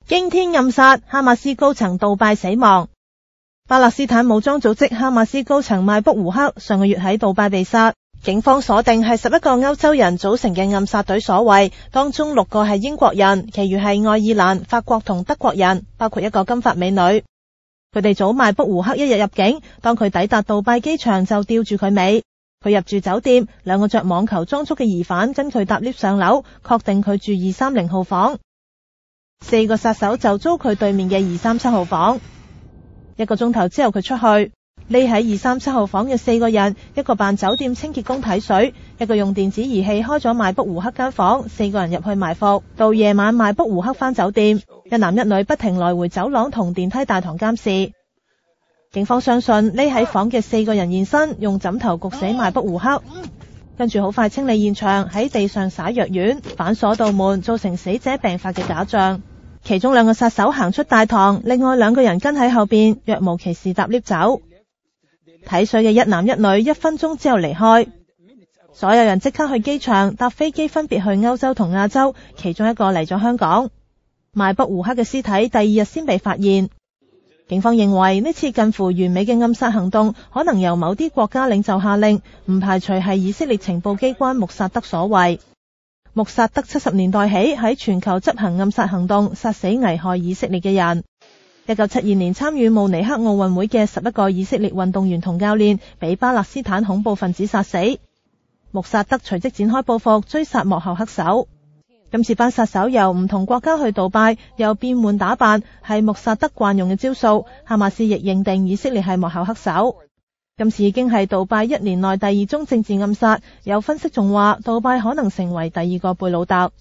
驚天暗殺，哈馬斯高層杜拜死亡。巴勒斯坦武裝組織哈馬斯高層邁卜胡克上個月喺杜拜被殺，警方鎖定係11個歐洲人組成嘅暗殺隊所為，當中6個係英國人，其餘係愛爾蘭、法國同德國人，包括一個金髮美女。佢哋早邁卜胡克一日入境，當佢抵達杜拜機場就吊住佢尾。佢入住酒店，2個着網球裝束嘅疑犯跟佢搭 lift 上樓，確定佢住230號房。4個殺手就租佢對面嘅237號房。1個鐘頭之後佢出去，匿喺237號房嘅4個人，一個扮酒店清潔工睇水，一個用電子儀器開咗邁卜胡克間房，4個人入去埋伏。到夜晚邁卜胡克返酒店，一男一女不停來回走廊同電梯大堂監視。警方相信匿喺房嘅4個人現身，用枕頭焗死邁卜胡克，跟住好快清理現場，喺地上灑藥丸，反鎖道門，造成死者病發嘅假象。其中2個殺手行出大堂，另外2個人跟喺後邊，若無其事搭 lift 走。睇水嘅一男一女1分鐘之後離開，所有人即刻去機場搭飛機，分別去歐洲同亞洲，其中一個嚟咗香港。邁卜胡克嘅屍體第2日先被發現。警方認為呢次近乎完美嘅暗殺行動可能由某啲國家領袖下令，唔排除係以色列情報機關穆薩德所為。穆薩德70年代起喺全球執行暗殺行動，殺死危害以色列嘅人。1972年參與慕尼黑奧運會嘅11個以色列運動員同教練被巴勒斯坦恐怖分子殺死。穆薩德隨即展開報復，追殺幕後黑手。今次班殺手由唔同國家去杜拜，又變換打扮，係穆薩德慣用嘅招數。哈馬斯亦認定以色列係幕後黑手。今次已經係杜拜1年內第2宗政治暗殺，有分析仲話杜拜可能成為第2個貝魯特。